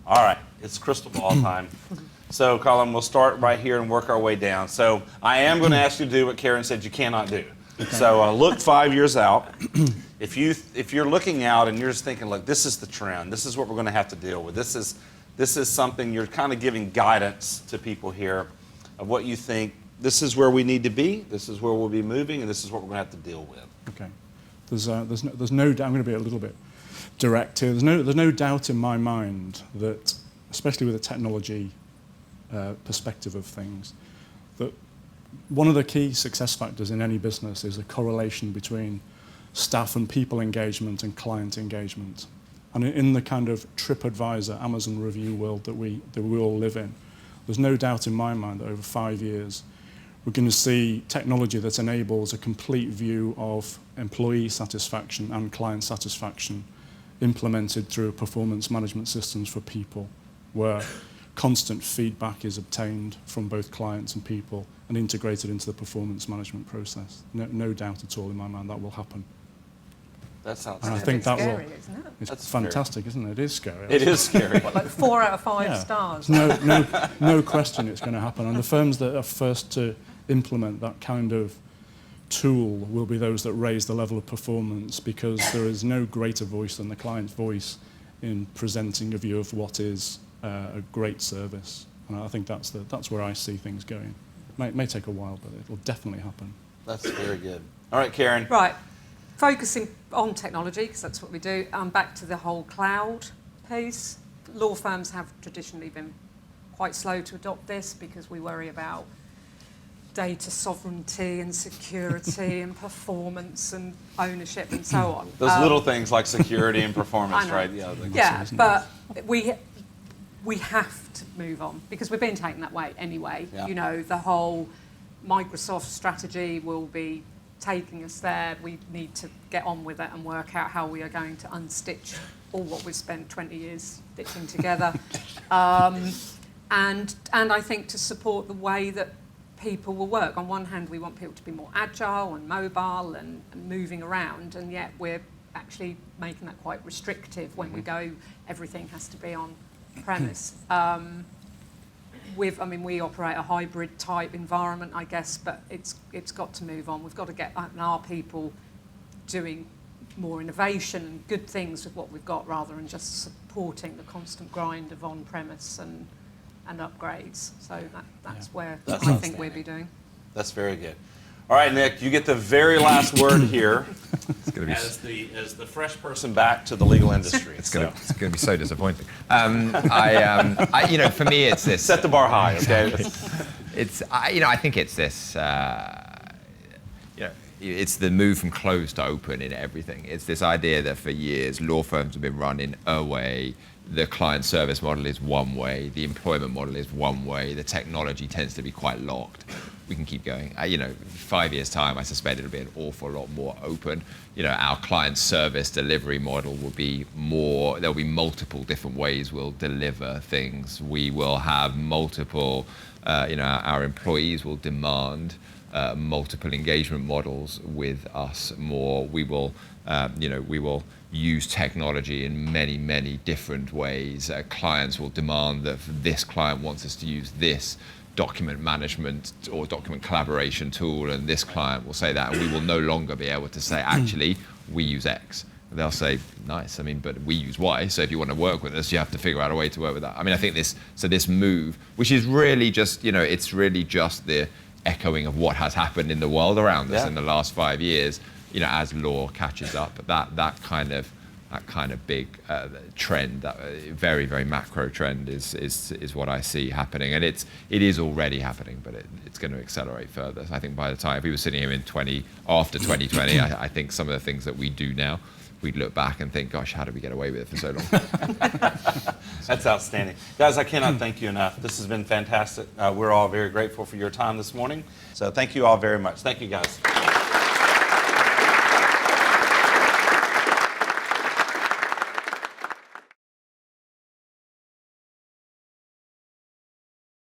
All right, it's crystal ball time. So, Colin, we'll start right here and work our way down. So, I am going to ask you to do what Karen said you cannot do. So, look 5 years out. If you're looking out and you're just thinking, look, this is the trend. This is what we're going to have to deal with. This is something you're kind of giving guidance to people here of what you think. This is where we need to be. This is where we'll be moving, and this is what we're going to have to deal with. Okay. There's no doubt. I'm going to be a little bit direct here. There's no doubt in my mind that, especially with the technology perspective of things, that one of the key success factors in any business is a correlation between staff and people engagement and client engagement. And in the kind of TripAdvisor, Amazon review world that we all live in, there's no doubt in my mind that over 5 years, we're going to see technology that enables a complete view of employee satisfaction and client satisfaction implemented through performance management systems for people, where constant feedback is obtained from both clients and people and integrated into the performance management process. No doubt at all in my mind that will happen. That sounds and I think that scary, will. Isn't it? It's That's fantastic, isn't it? It is scary. It is scary. What, like 4 out of 5 stars? No question it's going to happen. And the firms that are first to implement that kind of tool will be those that raise the level of performance, because there is no greater voice than the client's voice in presenting a view of what is a great service. And I think that's where I see things going. It may take a while, but it will definitely happen. That's very good. All right, Karen. Right. Focusing on technology, because that's what we do, back to the whole cloud piece. Law firms have traditionally been quite slow to adopt this because we worry about data sovereignty and security and performance and ownership and so on. Those little things like security and performance, right? Yeah, but we have to move on because we're being taken that way anyway. Yeah. You know, the whole Microsoft strategy will be taking us there. We need to get on with it and work out how we are going to unstitch all what we've spent 20 years stitching together. And I think to support the way that people will work. On one hand, we want people to be more agile and mobile and moving around, and yet we're actually making that quite restrictive when we go, everything has to be on premise. We operate a hybrid type environment, I guess, but it's got to move on. We've got to get our people doing more innovation and good things with what we've got, rather than just supporting the constant grind of on-premise and upgrades. So that's where I think we'll be doing. That's very good. All right, Nick, you get the very last word here as the fresh person back to the legal industry. It's going to be so disappointing. For me, it's this. Set the bar high, okay? I think it's this. It's the move from closed to open in everything. It's this idea that for years law firms have been run in a way. The client service model is one way. The employment model is one way. The technology tends to be quite locked. We can keep going. 5 years' time, I suspect it'll be an awful lot more open. Our client service delivery model will be more. There'll be multiple different ways we'll deliver things. We will have multiple. Our employees will demand multiple engagement models with us more. We will use technology in many, many different ways. Clients will demand that this client wants us to use this document management or document collaboration tool, and this client will say that, and we will no longer be able to say, actually, we use X. They'll say, nice, but we use Y, so if you want to work with us, you have to figure out a way to work with that. I think this move, which is really just, it's really just the echoing of what has happened in the world around us in the last 5 years, as law catches up, that kind of big trend, that very, very macro trend is what I see happening, and it is already happening, but it's going to accelerate further. So I think by the time, if we were sitting here after 2020, I think some of the things that we do now, we'd look back and think, gosh, how did we get away with it for so long? That's outstanding. Guys, I cannot thank you enough. This has been fantastic. We're all very grateful for your time this morning. So thank you all very much. Thank you, guys.